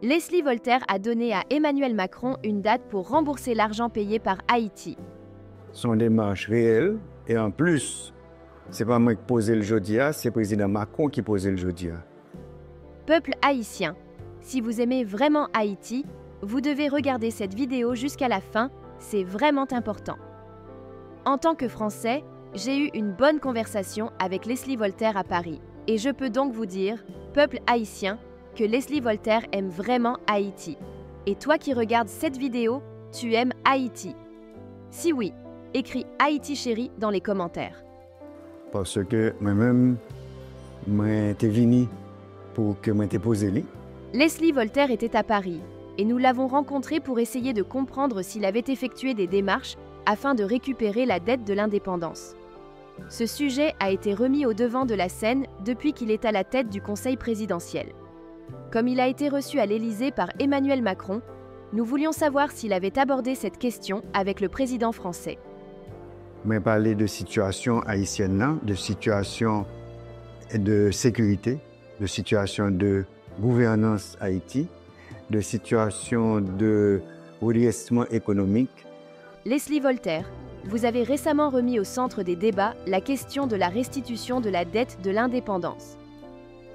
Leslie Voltaire a donné à Emmanuel Macron une date pour rembourser l'argent payé par Haïti. Son démarche réelle et en plus, c'est pas moi qui posais le jodia, c'est le président Macron qui posait le jodia. Peuple haïtien, si vous aimez vraiment Haïti, vous devez regarder cette vidéo jusqu'à la fin, c'est vraiment important. En tant que Français, j'ai eu une bonne conversation avec Leslie Voltaire à Paris. Et je peux donc vous dire, peuple haïtien, que Leslie Voltaire aime vraiment Haïti. Et toi qui regardes cette vidéo, tu aimes Haïti. Si oui, écris Haïti chérie dans les commentaires. Parce que moi-même, moi t'es venu pour que moi t'ai posé lui. Leslie Voltaire était à Paris et nous l'avons rencontré pour essayer de comprendre s'il avait effectué des démarches afin de récupérer la dette de l'indépendance. Ce sujet a été remis au devant de la scène depuis qu'il est à la tête du Conseil présidentiel. Comme il a été reçu à l'Élysée par Emmanuel Macron, nous voulions savoir s'il avait abordé cette question avec le président français. Moi parler de situation haïtienne là, de situation de sécurité, de situation de gouvernance Haïti, de situation de redressement économique. Leslie Voltaire, vous avez récemment remis au centre des débats la question de la restitution de la dette de l'indépendance.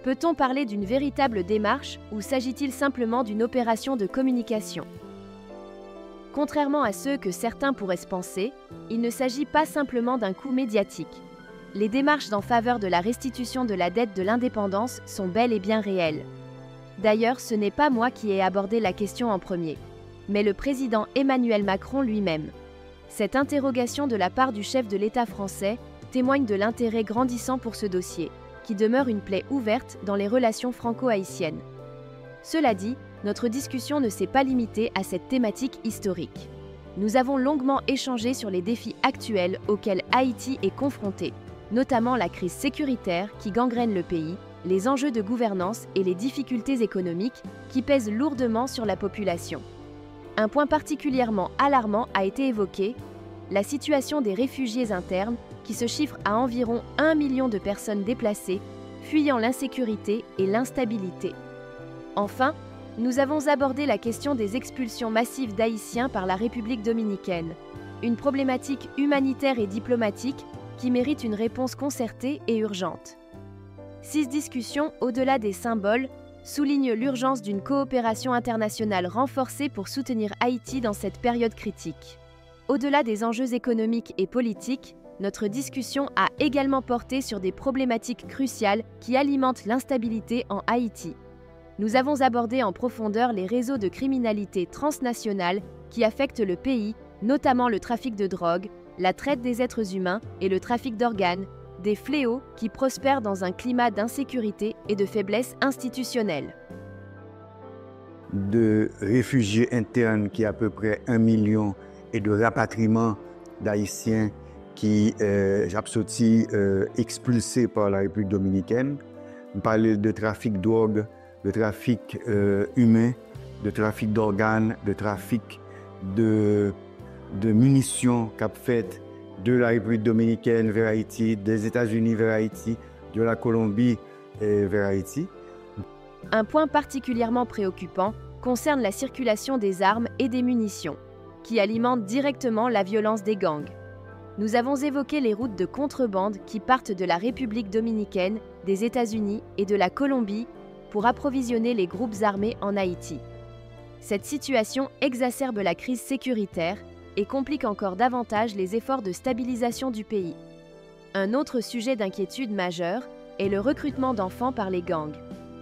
Peut-on parler d'une véritable démarche ou s'agit-il simplement d'une opération de communication ? Contrairement à ce que certains pourraient se penser, il ne s'agit pas simplement d'un coup médiatique. Les démarches en faveur de la restitution de la dette de l'indépendance sont bel et bien réelles. D'ailleurs, ce n'est pas moi qui ai abordé la question en premier, mais le président Emmanuel Macron lui-même. Cette interrogation de la part du chef de l'État français témoigne de l'intérêt grandissant pour ce dossier, qui demeure une plaie ouverte dans les relations franco-haïtiennes. Cela dit, notre discussion ne s'est pas limitée à cette thématique historique. Nous avons longuement échangé sur les défis actuels auxquels Haïti est confronté, notamment la crise sécuritaire qui gangrène le pays, les enjeux de gouvernance et les difficultés économiques qui pèsent lourdement sur la population. Un point particulièrement alarmant a été évoqué, la situation des réfugiés internes qui se chiffre à environ 1 million de personnes déplacées, fuyant l'insécurité et l'instabilité. Enfin, nous avons abordé la question des expulsions massives d'Haïtiens par la République dominicaine, une problématique humanitaire et diplomatique qui mérite une réponse concertée et urgente. Ces discussions, au-delà des symboles, soulignent l'urgence d'une coopération internationale renforcée pour soutenir Haïti dans cette période critique. Au-delà des enjeux économiques et politiques, notre discussion a également porté sur des problématiques cruciales qui alimentent l'instabilité en Haïti. Nous avons abordé en profondeur les réseaux de criminalité transnationale qui affectent le pays, notamment le trafic de drogue, la traite des êtres humains et le trafic d'organes, des fléaux qui prospèrent dans un climat d'insécurité et de faiblesse institutionnelle. De réfugiés internes qui est à peu près 1 million et de rapatriement d'Haïtiens qui sorti expulsés par la République dominicaine. On parle de trafic de drogue, de trafic humain, de trafic d'organes, de trafic de munitions qu'a fait de la République dominicaine vers Haïti, des États-Unis vers Haïti, de la Colombie vers Haïti. Un point particulièrement préoccupant concerne la circulation des armes et des munitions, qui alimentent directement la violence des gangs. Nous avons évoqué les routes de contrebande qui partent de la République dominicaine, des États-Unis et de la Colombie pour approvisionner les groupes armés en Haïti. Cette situation exacerbe la crise sécuritaire et complique encore davantage les efforts de stabilisation du pays. Un autre sujet d'inquiétude majeure est le recrutement d'enfants par les gangs,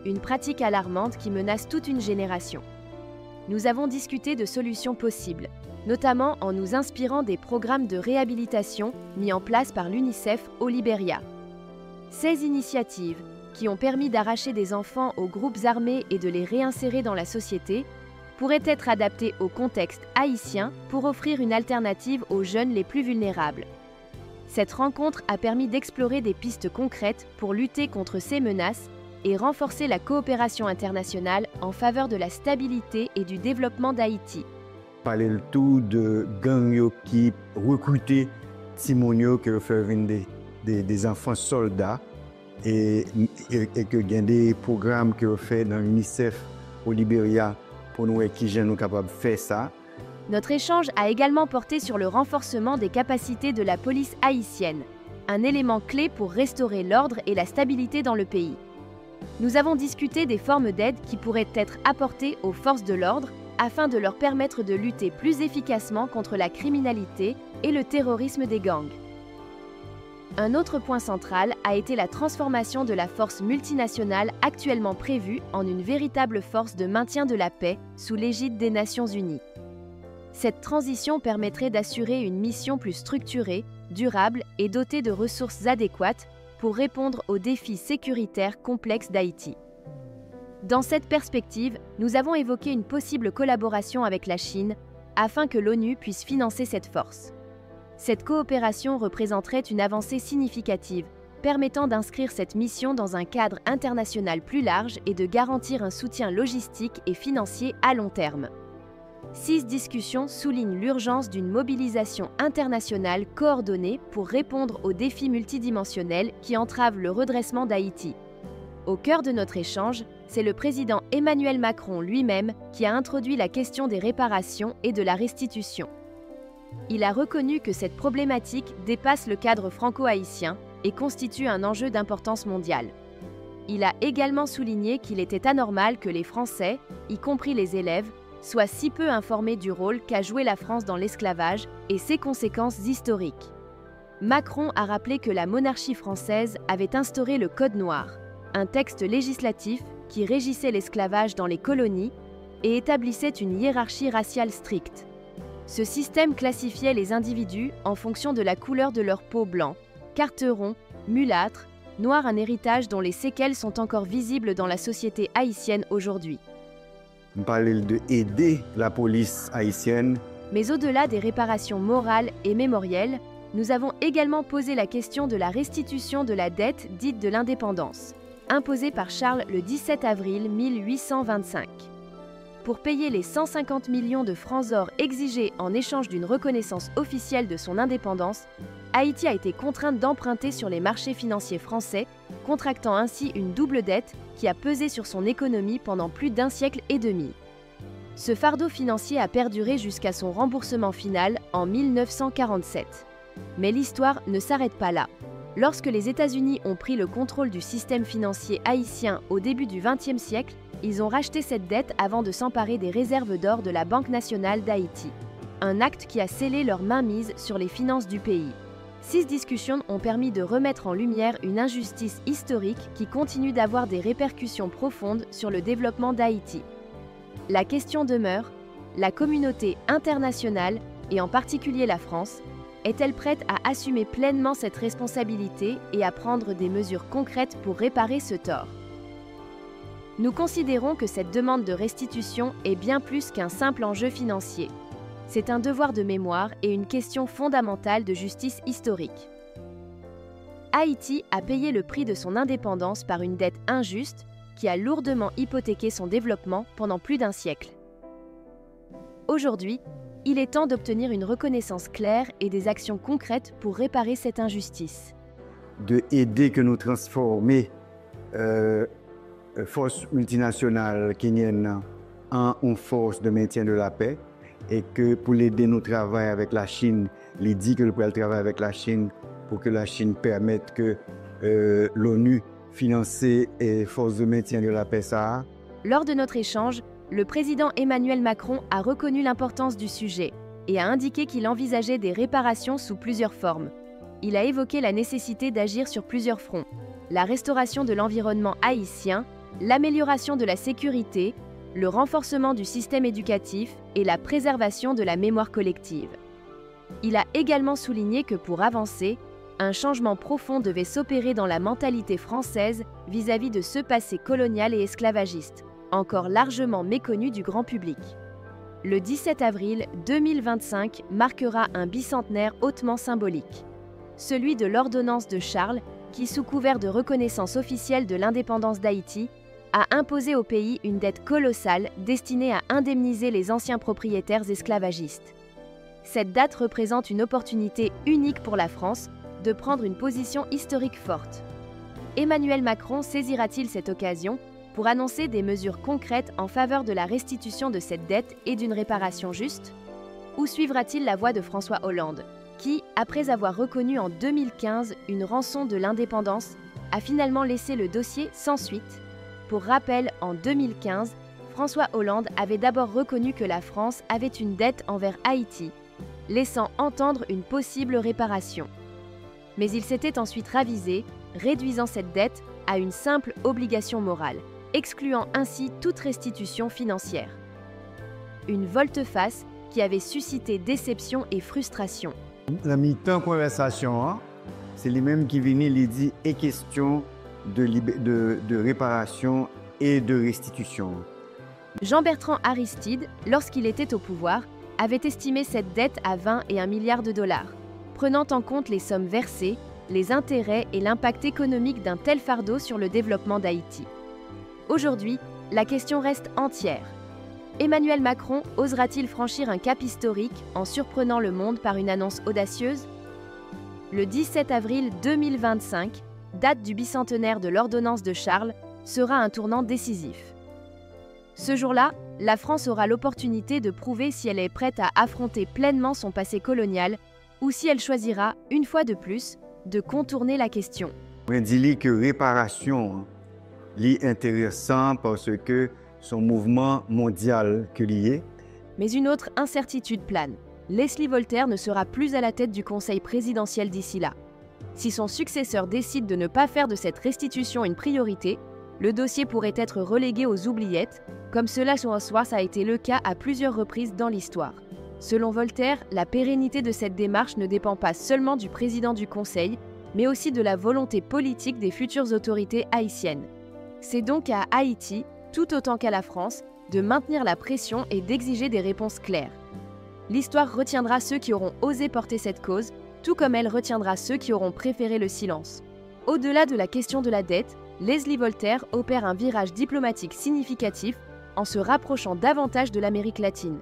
une pratique alarmante qui menace toute une génération. Nous avons discuté de solutions possibles, notamment en nous inspirant des programmes de réhabilitation mis en place par l'UNICEF au Libéria. Ces initiatives, qui ont permis d'arracher des enfants aux groupes armés et de les réinsérer dans la société, pourraient être adaptées au contexte haïtien pour offrir une alternative aux jeunes les plus vulnérables. Cette rencontre a permis d'explorer des pistes concrètes pour lutter contre ces menaces et renforcer la coopération internationale en faveur de la stabilité et du développement d'Haïti. Parler le tout de gangs qui recrutent Timonio qui fait venir des enfants soldats et que il y a des programmes qui sont faits dans l'UNICEF au Libéria pour nous voir qui nous capables de faire ça. Notre échange a également porté sur le renforcement des capacités de la police haïtienne, un élément clé pour restaurer l'ordre et la stabilité dans le pays. Nous avons discuté des formes d'aide qui pourraient être apportées aux forces de l'ordre afin de leur permettre de lutter plus efficacement contre la criminalité et le terrorisme des gangs. Un autre point central a été la transformation de la force multinationale actuellement prévue en une véritable force de maintien de la paix sous l'égide des Nations Unies. Cette transition permettrait d'assurer une mission plus structurée, durable et dotée de ressources adéquates pour répondre aux défis sécuritaires complexes d'Haïti. Dans cette perspective, nous avons évoqué une possible collaboration avec la Chine afin que l'ONU puisse financer cette force. Cette coopération représenterait une avancée significative, permettant d'inscrire cette mission dans un cadre international plus large et de garantir un soutien logistique et financier à long terme. 6 discussions soulignent l'urgence d'une mobilisation internationale coordonnée pour répondre aux défis multidimensionnels qui entravent le redressement d'Haïti. Au cœur de notre échange, c'est le président Emmanuel Macron lui-même qui a introduit la question des réparations et de la restitution. Il a reconnu que cette problématique dépasse le cadre franco-haïtien et constitue un enjeu d'importance mondiale. Il a également souligné qu'il était anormal que les Français, y compris les élèves, soient si peu informés du rôle qu'a joué la France dans l'esclavage et ses conséquences historiques. Macron a rappelé que la monarchie française avait instauré le Code noir, un texte législatif qui régissait l'esclavage dans les colonies et établissait une hiérarchie raciale stricte. Ce système classifiait les individus en fonction de la couleur de leur peau: blanc, carteron, mulâtre, noir, un héritage dont les séquelles sont encore visibles dans la société haïtienne aujourd'hui. On parlait d'aider la police haïtienne. Mais au-delà des réparations morales et mémorielles, nous avons également posé la question de la restitution de la dette dite de l'indépendance, imposée par Charles le 17 avril 1825. Pour payer les 150 millions de francs or exigés en échange d'une reconnaissance officielle de son indépendance, Haïti a été contrainte d'emprunter sur les marchés financiers français, contractant ainsi une double dette qui a pesé sur son économie pendant plus d'un siècle et demi. Ce fardeau financier a perduré jusqu'à son remboursement final en 1947. Mais l'histoire ne s'arrête pas là. Lorsque les États-Unis ont pris le contrôle du système financier haïtien au début du XXe siècle, ils ont racheté cette dette avant de s'emparer des réserves d'or de la Banque nationale d'Haïti. Un acte qui a scellé leur mainmise sur les finances du pays. 6 discussions ont permis de remettre en lumière une injustice historique qui continue d'avoir des répercussions profondes sur le développement d'Haïti. La question demeure, la communauté internationale, et en particulier la France, est-elle prête à assumer pleinement cette responsabilité et à prendre des mesures concrètes pour réparer ce tort? Nous considérons que cette demande de restitution est bien plus qu'un simple enjeu financier. C'est un devoir de mémoire et une question fondamentale de justice historique. Haïti a payé le prix de son indépendance par une dette injuste qui a lourdement hypothéqué son développement pendant plus d'un siècle. Aujourd'hui, il est temps d'obtenir une reconnaissance claire et des actions concrètes pour réparer cette injustice. De aider que nous transformer force multinationale kenyenne en une force de maintien de la paix, et que pour l'aider nous travailler avec la Chine, il dit que nous pourrons travailler avec la Chine pour que la Chine permette que l'ONU finance les forces de maintien de la paix. Ça. Lors de notre échange, le président Emmanuel Macron a reconnu l'importance du sujet et a indiqué qu'il envisageait des réparations sous plusieurs formes. Il a évoqué la nécessité d'agir sur plusieurs fronts: la restauration de l'environnement haïtien, l'amélioration de la sécurité, le renforcement du système éducatif et la préservation de la mémoire collective. Il a également souligné que pour avancer, un changement profond devait s'opérer dans la mentalité française vis-à-vis de ce passé colonial et esclavagiste, encore largement méconnu du grand public. Le 17 avril 2025 marquera un bicentenaire hautement symbolique, celui de l'ordonnance de Charles qui, sous couvert de reconnaissance officielle de l'indépendance d'Haïti, a imposé au pays une dette colossale destinée à indemniser les anciens propriétaires esclavagistes. Cette date représente une opportunité unique pour la France de prendre une position historique forte. Emmanuel Macron saisira-t-il cette occasion pour annoncer des mesures concrètes en faveur de la restitution de cette dette et d'une réparation juste? Ou suivra-t-il la voie de François Hollande, qui, après avoir reconnu en 2015 une rançon de l'indépendance, a finalement laissé le dossier sans suite? Pour rappel, en 2015, François Hollande avait d'abord reconnu que la France avait une dette envers Haïti, laissant entendre une possible réparation. Mais il s'était ensuite ravisé, réduisant cette dette à une simple obligation morale, excluant ainsi toute restitution financière. Une volte-face qui avait suscité déception et frustration. La mi-temps conversation, hein, c'est les mêmes qui venaient les dire et question de réparation et de restitution. Jean-Bertrand Aristide, lorsqu'il était au pouvoir, avait estimé cette dette à 20 et 1 milliard de dollars, prenant en compte les sommes versées, les intérêts et l'impact économique d'un tel fardeau sur le développement d'Haïti. Aujourd'hui, la question reste entière. Emmanuel Macron osera-t-il franchir un cap historique en surprenant le monde par une annonce audacieuse? Le 17 avril 2025, date du bicentenaire de l'ordonnance de Charles, sera un tournant décisif. Ce jour-là, la France aura l'opportunité de prouver si elle est prête à affronter pleinement son passé colonial ou si elle choisira, une fois de plus, de contourner la question. On dit que réparation est intéressant parce que son mouvement mondial que lié. Mais une autre incertitude plane. Leslie Voltaire ne sera plus à la tête du Conseil présidentiel d'ici là. Si son successeur décide de ne pas faire de cette restitution une priorité, le dossier pourrait être relégué aux oubliettes, comme cela a été le cas à plusieurs reprises dans l'histoire. Selon Voltaire, la pérennité de cette démarche ne dépend pas seulement du président du Conseil, mais aussi de la volonté politique des futures autorités haïtiennes. C'est donc à Haïti, tout autant qu'à la France, de maintenir la pression et d'exiger des réponses claires. L'histoire retiendra ceux qui auront osé porter cette cause, tout comme elle retiendra ceux qui auront préféré le silence. Au-delà de la question de la dette, Leslie Voltaire opère un virage diplomatique significatif en se rapprochant davantage de l'Amérique latine.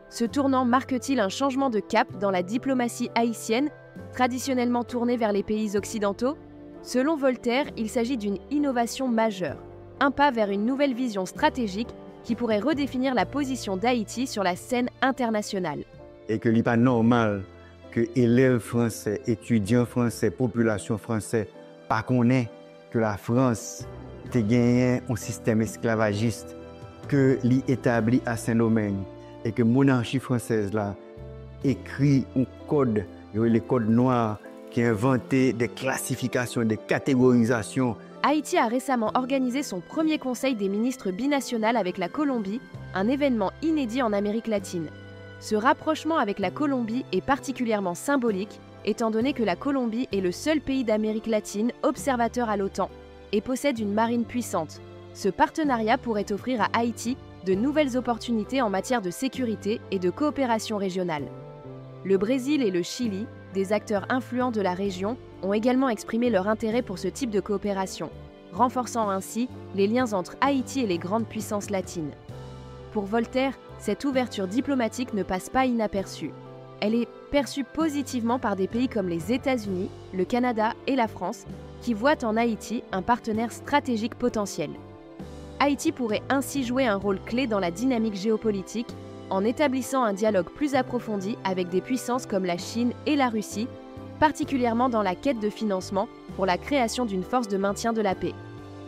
Ce tournant marque-t-il un changement de cap dans la diplomatie haïtienne, traditionnellement tournée vers les pays occidentaux? Selon Voltaire, il s'agit d'une innovation majeure, un pas vers une nouvelle vision stratégique qui pourrait redéfinir la position d'Haïti sur la scène internationale. Et que il n'est pas normal que élèves français, étudiants français, population française, pas connaissent que la France a gagné un système esclavagiste que l'y établi à Saint-Domingue et que la monarchie française là écrit un code, le code noir, qui a inventé des classifications, des catégorisations. Haïti a récemment organisé son premier conseil des ministres binational avec la Colombie, un événement inédit en Amérique latine. Ce rapprochement avec la Colombie est particulièrement symbolique, étant donné que la Colombie est le seul pays d'Amérique latine observateur à l'OTAN et possède une marine puissante. Ce partenariat pourrait offrir à Haïti de nouvelles opportunités en matière de sécurité et de coopération régionale. Le Brésil et le Chili, des acteurs influents de la région, ont également exprimé leur intérêt pour ce type de coopération, renforçant ainsi les liens entre Haïti et les grandes puissances latines. Pour Voltaire, cette ouverture diplomatique ne passe pas inaperçue. Elle est perçue positivement par des pays comme les États-Unis, le Canada et la France, qui voient en Haïti un partenaire stratégique potentiel. Haïti pourrait ainsi jouer un rôle clé dans la dynamique géopolitique en établissant un dialogue plus approfondi avec des puissances comme la Chine et la Russie, particulièrement dans la quête de financement pour la création d'une force de maintien de la paix.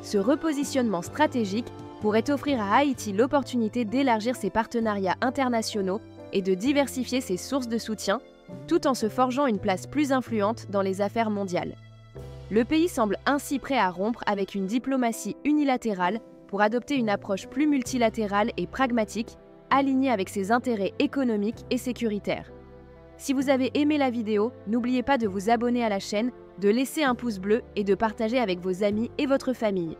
Ce repositionnement stratégique pourrait offrir à Haïti l'opportunité d'élargir ses partenariats internationaux et de diversifier ses sources de soutien, tout en se forgeant une place plus influente dans les affaires mondiales. Le pays semble ainsi prêt à rompre avec une diplomatie unilatérale pour adopter une approche plus multilatérale et pragmatique, alignée avec ses intérêts économiques et sécuritaires. Si vous avez aimé la vidéo, n'oubliez pas de vous abonner à la chaîne, de laisser un pouce bleu et de partager avec vos amis et votre famille.